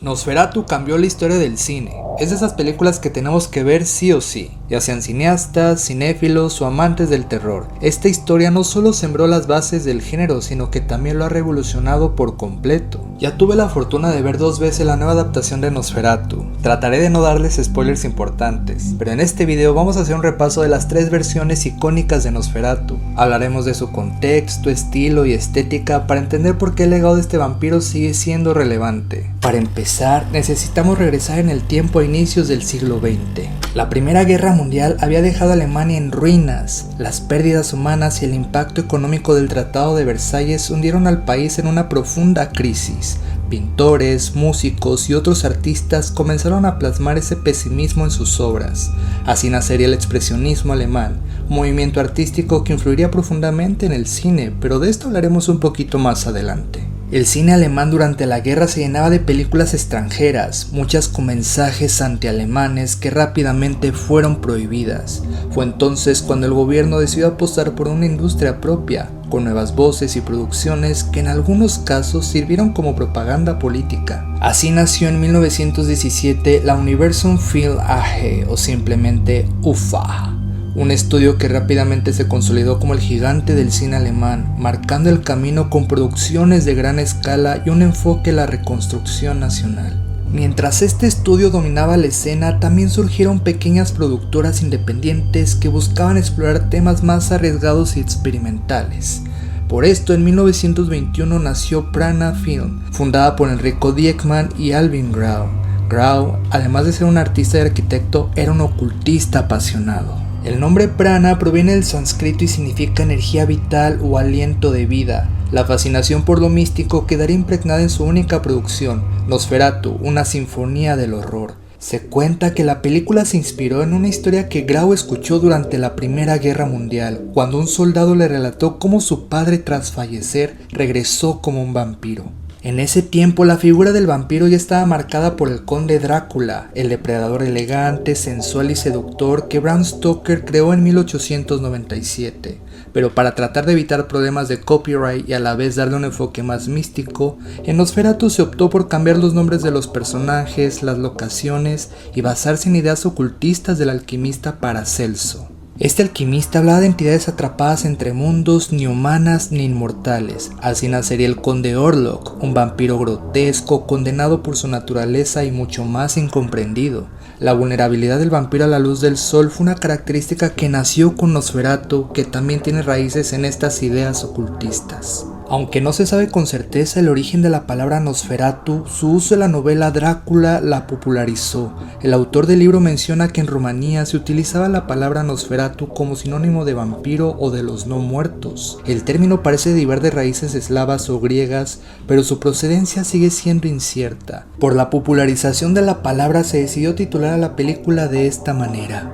Nosferatu cambió la historia del cine. Es de esas películas que tenemos que ver sí o sí, ya sean cineastas, cinéfilos o amantes del terror. Esta historia no solo sembró las bases del género, sino que también lo ha revolucionado por completo. Ya tuve la fortuna de ver 2 veces la nueva adaptación de Nosferatu. Trataré de no darles spoilers importantes, pero en este video vamos a hacer un repaso de las 3 versiones icónicas de Nosferatu. Hablaremos de su contexto, estilo y estética para entender por qué el legado de este vampiro sigue siendo relevante. Para empezar, necesitamos regresar en el tiempo a inicios del siglo XX. La Primera Guerra Mundial había dejado a Alemania en ruinas. Las pérdidas humanas y el impacto económico del Tratado de Versalles hundieron al país en una profunda crisis. Pintores, músicos y otros artistas comenzaron a plasmar ese pesimismo en sus obras. Así nacería el expresionismo alemán, un movimiento artístico que influiría profundamente en el cine, pero de esto hablaremos un poquito más adelante. El cine alemán durante la guerra se llenaba de películas extranjeras, muchas con mensajes antialemanes que rápidamente fueron prohibidas. Fue entonces cuando el gobierno decidió apostar por una industria propia, con nuevas voces y producciones que en algunos casos sirvieron como propaganda política. Así nació en 1917 la Universum Film AG, o simplemente UFA. Un estudio que rápidamente se consolidó como el gigante del cine alemán, marcando el camino con producciones de gran escala y un enfoque en la reconstrucción nacional. Mientras este estudio dominaba la escena, también surgieron pequeñas productoras independientes que buscaban explorar temas más arriesgados y experimentales. Por esto, en 1921 nació Prana Film, fundada por Enrico Dieckmann y Alvin Grau. Grau, además de ser un artista y arquitecto, era un ocultista apasionado. El nombre prana proviene del sánscrito y significa energía vital o aliento de vida. La fascinación por lo místico quedaría impregnada en su única producción, Nosferatu, una sinfonía del horror. Se cuenta que la película se inspiró en una historia que Grau escuchó durante la Primera Guerra Mundial, cuando un soldado le relató cómo su padre tras fallecer regresó como un vampiro. En ese tiempo la figura del vampiro ya estaba marcada por el conde Drácula, el depredador elegante, sensual y seductor que Bram Stoker creó en 1897. Pero para tratar de evitar problemas de copyright y a la vez darle un enfoque más místico, en Nosferatu se optó por cambiar los nombres de los personajes, las locaciones y basarse en ideas ocultistas del alquimista Paracelso. Este alquimista hablaba de entidades atrapadas entre mundos ni humanas ni inmortales. Así nacería el conde Orlok, un vampiro grotesco, condenado por su naturaleza y mucho más incomprendido. La vulnerabilidad del vampiro a la luz del sol fue una característica que nació con Nosferatu, que también tiene raíces en estas ideas ocultistas. Aunque no se sabe con certeza el origen de la palabra Nosferatu, su uso en la novela Drácula la popularizó. El autor del libro menciona que en Rumanía se utilizaba la palabra Nosferatu como sinónimo de vampiro o de los no muertos. El término parece derivar de raíces eslavas o griegas, pero su procedencia sigue siendo incierta. Por la popularización de la palabra se decidió titular a la película de esta manera.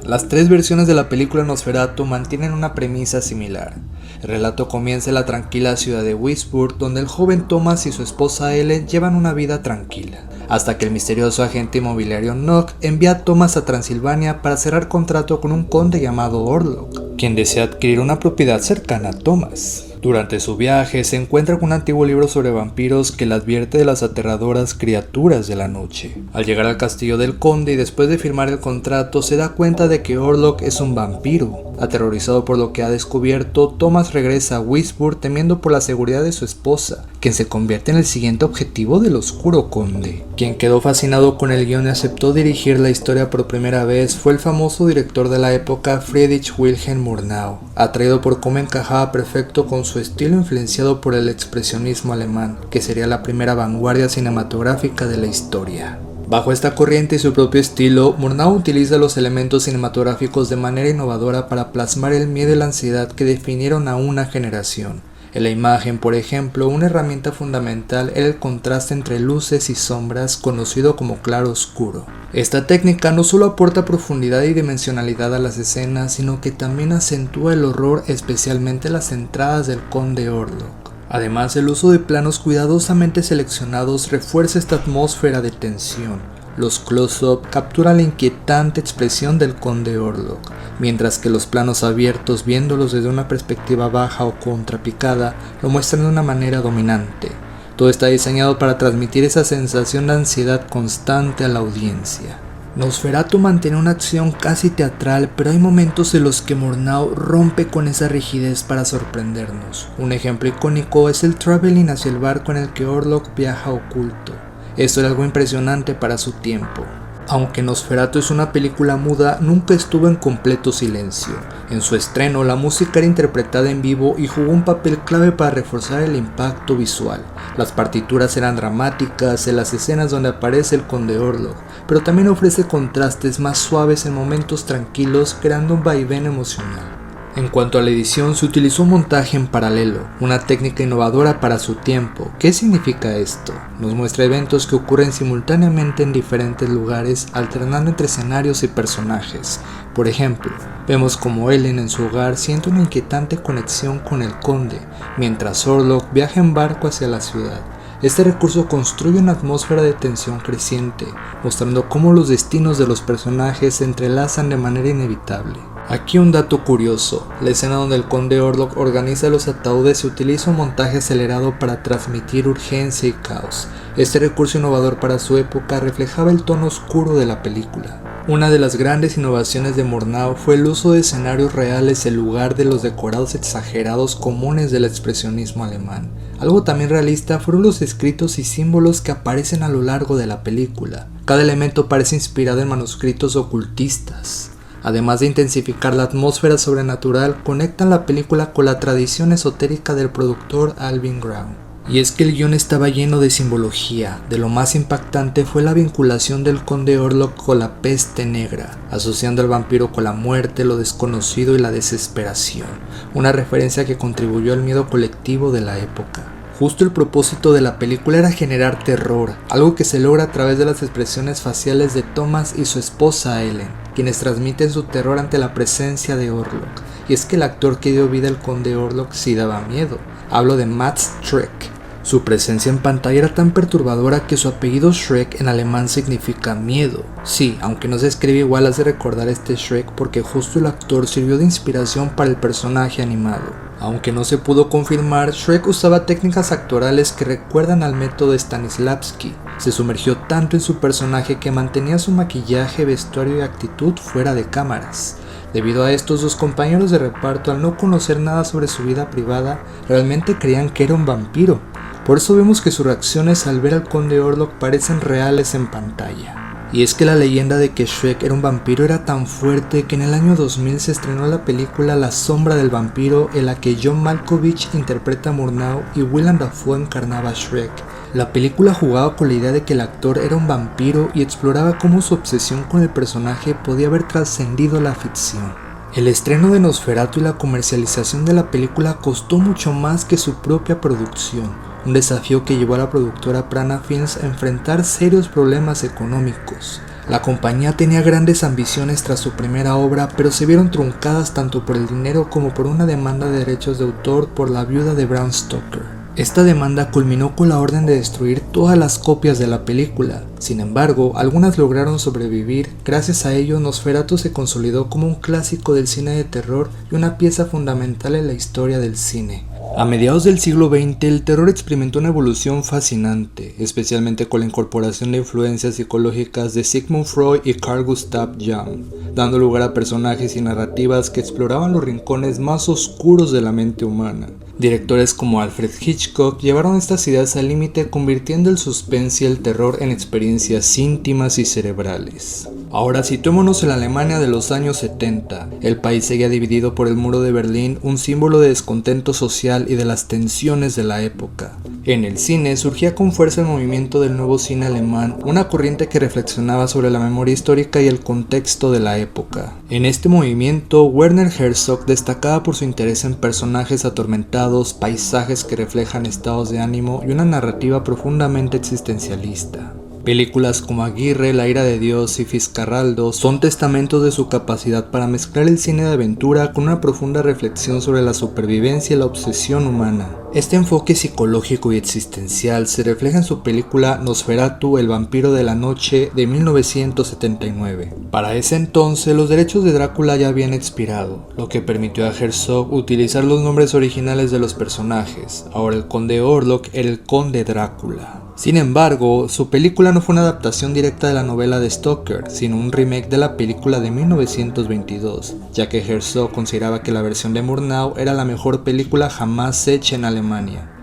Las 3 versiones de la película Nosferatu mantienen una premisa similar. El relato comienza en la tranquila ciudad de Würzburg, donde el joven Thomas y su esposa Ellen llevan una vida tranquila, hasta que el misterioso agente inmobiliario Nock envía a Thomas a Transilvania para cerrar contrato con un conde llamado Orlok, quien desea adquirir una propiedad cercana a Thomas. Durante su viaje se encuentra con un antiguo libro sobre vampiros que le advierte de las aterradoras criaturas de la noche. Al llegar al castillo del conde y después de firmar el contrato se da cuenta de que Orlok es un vampiro. Aterrorizado por lo que ha descubierto, Thomas regresa a Würzburg temiendo por la seguridad de su esposa, quien se convierte en el siguiente objetivo del oscuro conde. Quien quedó fascinado con el guión y aceptó dirigir la historia por primera vez fue el famoso director de la época Friedrich Wilhelm Murnau, atraído por cómo encajaba perfecto con su estilo influenciado por el expresionismo alemán, que sería la primera vanguardia cinematográfica de la historia. Bajo esta corriente y su propio estilo, Murnau utiliza los elementos cinematográficos de manera innovadora para plasmar el miedo y la ansiedad que definieron a una generación. En la imagen, por ejemplo, una herramienta fundamental era el contraste entre luces y sombras, conocido como claro-oscuro. Esta técnica no solo aporta profundidad y dimensionalidad a las escenas, sino que también acentúa el horror, especialmente las entradas del conde Orlok. Además, el uso de planos cuidadosamente seleccionados refuerza esta atmósfera de tensión. Los close-up capturan la inquietante expresión del conde Orlok, mientras que los planos abiertos, viéndolos desde una perspectiva baja o contrapicada, lo muestran de una manera dominante. Todo está diseñado para transmitir esa sensación de ansiedad constante a la audiencia. Nosferatu mantiene una acción casi teatral, pero hay momentos en los que Murnau rompe con esa rigidez para sorprendernos. Un ejemplo icónico es el traveling hacia el barco en el que Orlok viaja oculto. Esto era algo impresionante para su tiempo. Aunque Nosferatu es una película muda, nunca estuvo en completo silencio. En su estreno, la música era interpretada en vivo y jugó un papel clave para reforzar el impacto visual. Las partituras eran dramáticas en las escenas donde aparece el Conde Orlok, pero también ofrece contrastes más suaves en momentos tranquilos, creando un vaivén emocional. En cuanto a la edición, se utilizó un montaje en paralelo, una técnica innovadora para su tiempo. ¿Qué significa esto? Nos muestra eventos que ocurren simultáneamente en diferentes lugares, alternando entre escenarios y personajes. Por ejemplo, vemos como Ellen en su hogar siente una inquietante conexión con el conde, mientras Orlok viaja en barco hacia la ciudad. Este recurso construye una atmósfera de tensión creciente, mostrando cómo los destinos de los personajes se entrelazan de manera inevitable. Aquí un dato curioso: la escena donde el conde Orlok organiza los ataúdes se utiliza un montaje acelerado para transmitir urgencia y caos. Este recurso innovador para su época reflejaba el tono oscuro de la película. Una de las grandes innovaciones de Murnau fue el uso de escenarios reales en lugar de los decorados exagerados comunes del expresionismo alemán. Algo también realista fueron los escritos y símbolos que aparecen a lo largo de la película. Cada elemento parece inspirado en manuscritos ocultistas. Además de intensificar la atmósfera sobrenatural, conectan la película con la tradición esotérica del productor Alvin Grau. Y es que el guión estaba lleno de simbología. De lo más impactante fue la vinculación del conde Orlok con la peste negra, asociando al vampiro con la muerte, lo desconocido y la desesperación, una referencia que contribuyó al miedo colectivo de la época. Justo el propósito de la película era generar terror, algo que se logra a través de las expresiones faciales de Thomas y su esposa Ellen, quienes transmiten su terror ante la presencia de Orlok. Y es que el actor que dio vida al conde Orlok sí daba miedo. Hablo de Max Schreck. Su presencia en pantalla era tan perturbadora que su apellido Schreck en alemán significa miedo. Sí, aunque no se escribe igual, hace recordar este Schreck porque justo el actor sirvió de inspiración para el personaje animado. Aunque no se pudo confirmar, Schreck usaba técnicas actorales que recuerdan al método de Stanislavski. Se sumergió tanto en su personaje que mantenía su maquillaje, vestuario y actitud fuera de cámaras. Debido a esto, sus compañeros de reparto, al no conocer nada sobre su vida privada, realmente creían que era un vampiro. Por eso vemos que sus reacciones al ver al conde Orlok parecen reales en pantalla. Y es que la leyenda de que Schreck era un vampiro era tan fuerte que en el año 2000 se estrenó la película La sombra del vampiro, en la que John Malkovich interpreta a Murnau y Willem Dafoe encarnaba a Schreck. La película jugaba con la idea de que el actor era un vampiro y exploraba cómo su obsesión con el personaje podía haber trascendido la ficción. El estreno de Nosferatu y la comercialización de la película costó mucho más que su propia producción, un desafío que llevó a la productora Prana Films a enfrentar serios problemas económicos. La compañía tenía grandes ambiciones tras su primera obra, pero se vieron truncadas tanto por el dinero como por una demanda de derechos de autor por la viuda de Bram Stoker. Esta demanda culminó con la orden de destruir todas las copias de la película. Sin embargo, algunas lograron sobrevivir. Gracias a ello, Nosferatu se consolidó como un clásico del cine de terror y una pieza fundamental en la historia del cine. A mediados del siglo XX, el terror experimentó una evolución fascinante, especialmente con la incorporación de influencias psicológicas de Sigmund Freud y Carl Gustav Jung, dando lugar a personajes y narrativas que exploraban los rincones más oscuros de la mente humana. Directores como Alfred Hitchcock llevaron estas ideas al límite, convirtiendo el suspense y el terror en experiencias íntimas y cerebrales. Ahora situémonos en la Alemania de los años 70. El país seguía dividido por el muro de Berlín, un símbolo de descontento social y de las tensiones de la época. En el cine surgía con fuerza el movimiento del nuevo cine alemán, una corriente que reflexionaba sobre la memoria histórica y el contexto de la época. En este movimiento, Werner Herzog destacaba por su interés en personajes atormentados, paisajes que reflejan estados de ánimo y una narrativa profundamente existencialista. Películas como Aguirre, La ira de Dios y Fiscarraldo son testamentos de su capacidad para mezclar el cine de aventura con una profunda reflexión sobre la supervivencia y la obsesión humana. Este enfoque psicológico y existencial se refleja en su película Nosferatu, el vampiro de la noche de 1979. Para ese entonces los derechos de Drácula ya habían expirado, lo que permitió a Herzog utilizar los nombres originales de los personajes. Ahora el conde Orlok era el conde Drácula. Sin embargo, su película no fue una adaptación directa de la novela de Stoker, sino un remake de la película de 1922, ya que Herzog consideraba que la versión de Murnau era la mejor película jamás hecha en Alemania.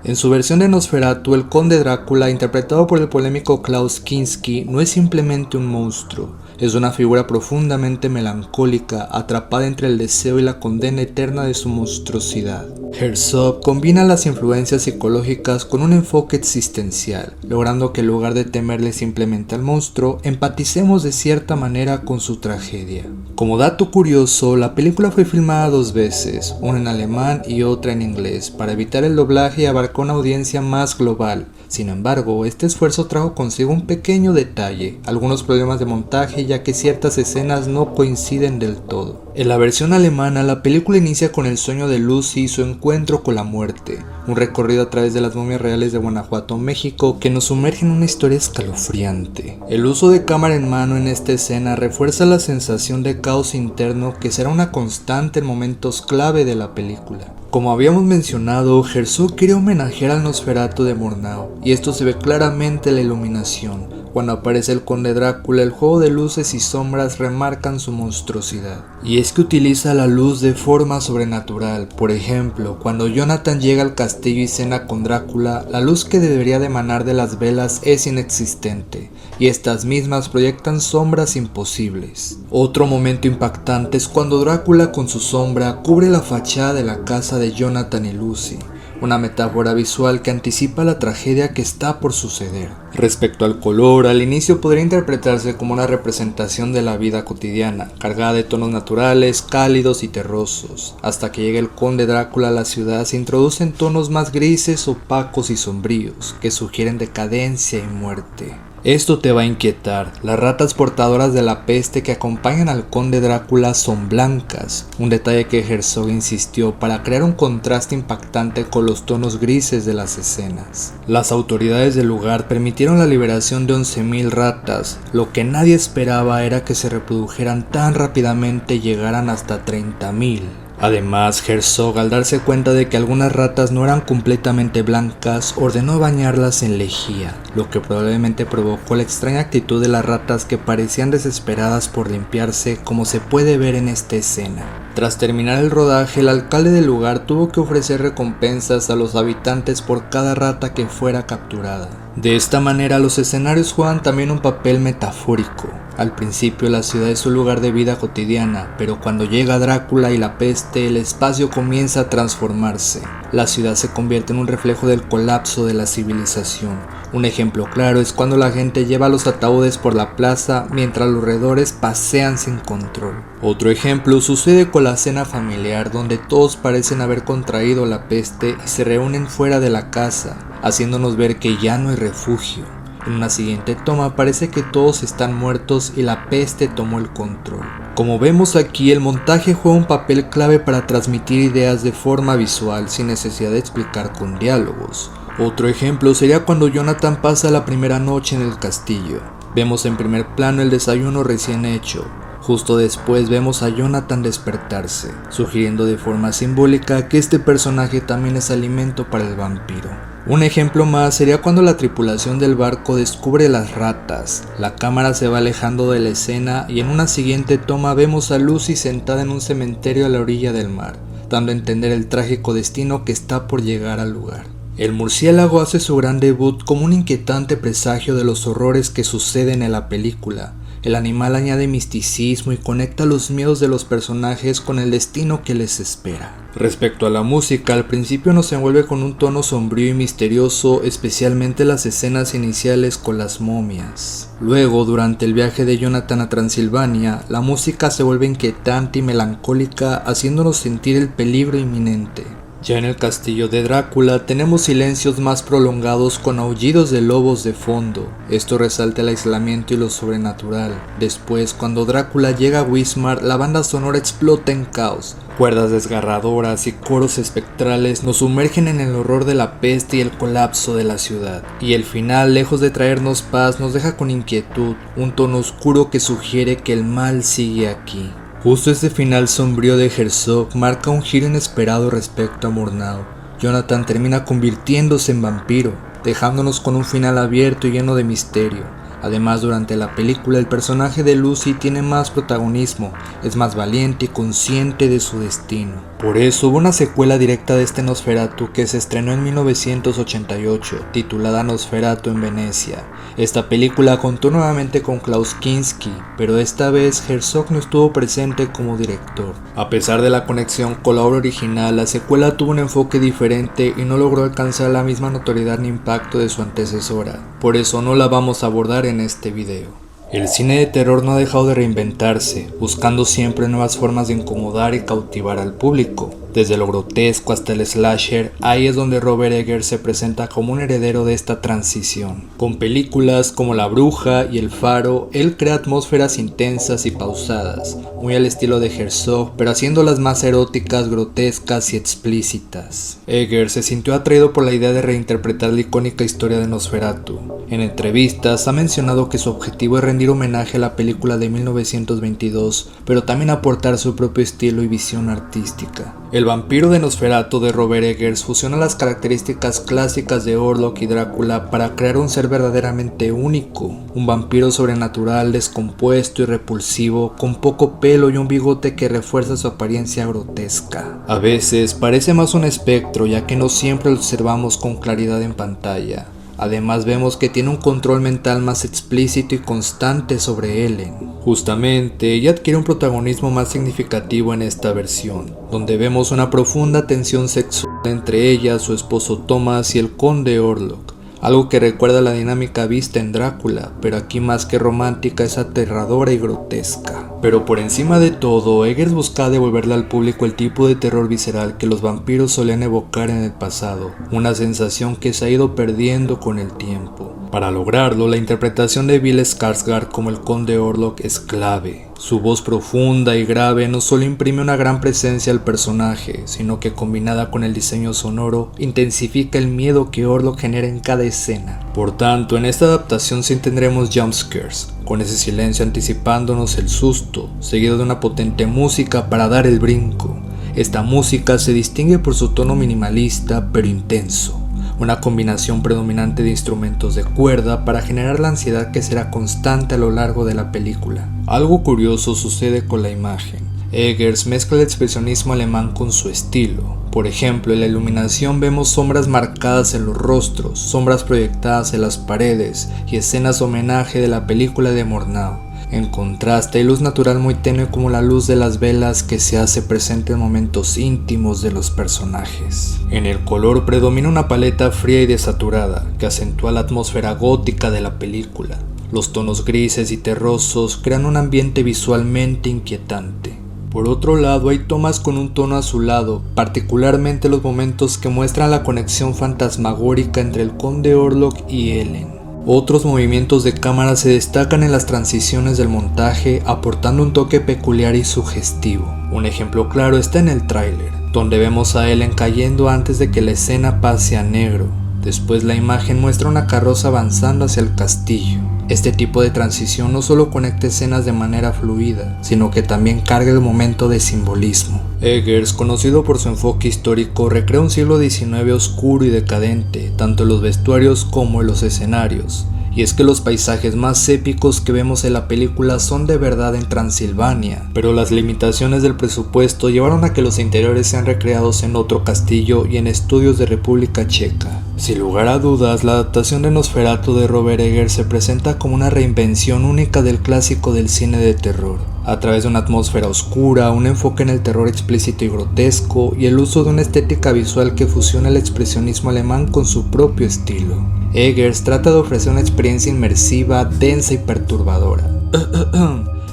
En su versión de Nosferatu, el conde Drácula, interpretado por el polémico Klaus Kinski, no es simplemente un monstruo, es una figura profundamente melancólica, atrapada entre el deseo y la condena eterna de su monstruosidad. Herzog combina las influencias psicológicas con un enfoque existencial, logrando que en lugar de temerle simplemente al monstruo, empaticemos de cierta manera con su tragedia. Como dato curioso, la película fue filmada 2 veces, una en alemán y otra en inglés, para evitar el doblaje y abarcar una audiencia más global. Sin embargo, este esfuerzo trajo consigo un pequeño detalle, algunos problemas de montaje ya que ciertas escenas no coinciden del todo. En la versión alemana, la película inicia con el sueño de Lucy y su encuentro con la muerte, un recorrido a través de las momias reales de Guanajuato, México, que nos sumerge en una historia escalofriante. El uso de cámara en mano en esta escena refuerza la sensación de caos interno que será una constante en momentos clave de la película. Como habíamos mencionado, Herzog quería homenajear al Nosferatu de Murnau, y esto se ve claramente en la iluminación. Cuando aparece el conde Drácula, el juego de luces y sombras remarcan su monstruosidad. Y es que utiliza la luz de forma sobrenatural. Por ejemplo, cuando Jonathan llega al castillo y cena con Drácula, la luz que debería de emanar de las velas es inexistente, y estas mismas proyectan sombras imposibles. Otro momento impactante es cuando Drácula con su sombra cubre la fachada de la casa de Jonathan y Lucy, una metáfora visual que anticipa la tragedia que está por suceder. Respecto al color, al inicio podría interpretarse como una representación de la vida cotidiana, cargada de tonos naturales, cálidos y terrosos. Hasta que llega el conde Drácula a la ciudad, se introducen tonos más grises, opacos y sombríos, que sugieren decadencia y muerte. Esto te va a inquietar. Las ratas portadoras de la peste que acompañan al conde Drácula son blancas, un detalle que Herzog insistió para crear un contraste impactante con los tonos grises de las escenas. Las autoridades del lugar permitieron la liberación de 11.000 ratas, lo que nadie esperaba era que se reprodujeran tan rápidamente y llegaran hasta 30.000. Además, Herzog, al darse cuenta de que algunas ratas no eran completamente blancas, ordenó bañarlas en lejía, lo que probablemente provocó la extraña actitud de las ratas que parecían desesperadas por limpiarse, como se puede ver en esta escena. Tras terminar el rodaje, el alcalde del lugar tuvo que ofrecer recompensas a los habitantes por cada rata que fuera capturada. De esta manera, los escenarios juegan también un papel metafórico. Al principio la ciudad es un lugar de vida cotidiana, pero cuando llega Drácula y la peste, el espacio comienza a transformarse. La ciudad se convierte en un reflejo del colapso de la civilización. Un ejemplo claro es cuando la gente lleva los ataúdes por la plaza mientras los roedores pasean sin control. Otro ejemplo sucede con la cena familiar, donde todos parecen haber contraído la peste y se reúnen fuera de la casa, haciéndonos ver que ya no hay refugio. En una siguiente toma parece que todos están muertos y la peste tomó el control. Como vemos aquí, el montaje juega un papel clave para transmitir ideas de forma visual sin necesidad de explicar con diálogos. Otro ejemplo sería cuando Jonathan pasa la primera noche en el castillo. Vemos en primer plano el desayuno recién hecho. Justo después vemos a Jonathan despertarse, sugiriendo de forma simbólica que este personaje también es alimento para el vampiro. Un ejemplo más sería cuando la tripulación del barco descubre las ratas. La cámara se va alejando de la escena y en una siguiente toma vemos a Lucy sentada en un cementerio a la orilla del mar, dando a entender el trágico destino que está por llegar al lugar. El murciélago hace su gran debut como un inquietante presagio de los horrores que suceden en la película. El animal añade misticismo y conecta los miedos de los personajes con el destino que les espera. Respecto a la música, al principio nos envuelve con un tono sombrío y misterioso, especialmente las escenas iniciales con las momias. Luego, durante el viaje de Jonathan a Transilvania, la música se vuelve inquietante y melancólica, haciéndonos sentir el peligro inminente. Ya en el castillo de Drácula tenemos silencios más prolongados con aullidos de lobos de fondo. Esto resalta el aislamiento y lo sobrenatural. Después, cuando Drácula llega a Wismar, la banda sonora explota en caos. Cuerdas desgarradoras y coros espectrales nos sumergen en el horror de la peste y el colapso de la ciudad. Y el final, lejos de traernos paz, nos deja con inquietud, un tono oscuro que sugiere que el mal sigue aquí. Justo este final sombrío de Herzog marca un giro inesperado respecto a Murnau. Jonathan termina convirtiéndose en vampiro, dejándonos con un final abierto y lleno de misterio. Además, durante la película el personaje de Lucy tiene más protagonismo, es más valiente y consciente de su destino. Por eso hubo una secuela directa de este Nosferatu que se estrenó en 1988, titulada Nosferatu en Venecia. Esta película contó nuevamente con Klaus Kinski, pero esta vez Herzog no estuvo presente como director. A pesar de la conexión con la obra original, la secuela tuvo un enfoque diferente y no logró alcanzar la misma notoriedad ni impacto de su antecesora. Por eso no la vamos a abordar en este video. El cine de terror no ha dejado de reinventarse, buscando siempre nuevas formas de incomodar y cautivar al público. Desde lo grotesco hasta el slasher, ahí es donde Robert Eggers se presenta como un heredero de esta transición. Con películas como La Bruja y El Faro, él crea atmósferas intensas y pausadas, muy al estilo de Herzog, pero haciéndolas más eróticas, grotescas y explícitas. Eggers se sintió atraído por la idea de reinterpretar la icónica historia de Nosferatu. En entrevistas ha mencionado que su objetivo es rendir homenaje a la película de 1922, pero también aportar su propio estilo y visión artística. El vampiro de Nosferatu de Robert Eggers fusiona las características clásicas de Orlok y Drácula para crear un ser verdaderamente único, un vampiro sobrenatural, descompuesto y repulsivo, con poco pelo y un bigote que refuerza su apariencia grotesca. A veces parece más un espectro, ya que no siempre lo observamos con claridad en pantalla. Además vemos que tiene un control mental más explícito y constante sobre Ellen. Justamente, ella adquiere un protagonismo más significativo en esta versión, donde vemos una profunda tensión sexual entre ella, su esposo Thomas y el conde Orlok. Algo que recuerda la dinámica vista en Drácula, pero aquí más que romántica es aterradora y grotesca. Pero por encima de todo, Eggers busca devolverle al público el tipo de terror visceral que los vampiros solían evocar en el pasado, una sensación que se ha ido perdiendo con el tiempo. Para lograrlo, la interpretación de Bill Skarsgård como el conde Orlok es clave. Su voz profunda y grave no solo imprime una gran presencia al personaje, sino que combinada con el diseño sonoro, intensifica el miedo que Orlok genera en cada escena. Por tanto, en esta adaptación sí tendremos jumpscares, con ese silencio anticipándonos el susto, seguido de una potente música para dar el brinco. Esta música se distingue por su tono minimalista pero intenso, una combinación predominante de instrumentos de cuerda para generar la ansiedad que será constante a lo largo de la película. Algo curioso sucede con la imagen. Eggers mezcla el expresionismo alemán con su estilo. Por ejemplo, en la iluminación vemos sombras marcadas en los rostros, sombras proyectadas en las paredes y escenas homenaje de la película de Murnau. En contraste, hay luz natural muy tenue como la luz de las velas que se hace presente en momentos íntimos de los personajes. En el color predomina una paleta fría y desaturada que acentúa la atmósfera gótica de la película. Los tonos grises y terrosos crean un ambiente visualmente inquietante. Por otro lado, hay tomas con un tono azulado, particularmente los momentos que muestran la conexión fantasmagórica entre el conde Orlok y Ellen. Otros movimientos de cámara se destacan en las transiciones del montaje, aportando un toque peculiar y sugestivo. Un ejemplo claro está en el tráiler, donde vemos a Ellen cayendo antes de que la escena pase a negro. Después la imagen muestra una carroza avanzando hacia el castillo. Este tipo de transición no solo conecta escenas de manera fluida, sino que también carga el momento de simbolismo. Eggers, conocido por su enfoque histórico, recrea un siglo XIX oscuro y decadente, tanto en los vestuarios como en los escenarios. Y es que los paisajes más épicos que vemos en la película son de verdad en Transilvania, pero las limitaciones del presupuesto llevaron a que los interiores sean recreados en otro castillo y en estudios de República Checa. Sin lugar a dudas, la adaptación de Nosferatu de Robert Eggers se presenta como una reinvención única del clásico del cine de terror, a través de una atmósfera oscura, un enfoque en el terror explícito y grotesco, y el uso de una estética visual que fusiona el expresionismo alemán con su propio estilo. Eggers trata de ofrecer una experiencia inmersiva, densa y perturbadora.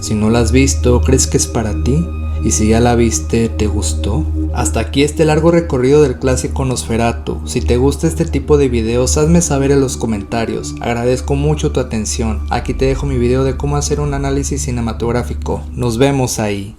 Si no la has visto, ¿crees que es para ti? Y si ya la viste, ¿te gustó? Hasta aquí este largo recorrido del clásico Nosferatu. Si te gusta este tipo de videos, hazme saber en los comentarios. Agradezco mucho tu atención. Aquí te dejo mi video de cómo hacer un análisis cinematográfico. Nos vemos ahí.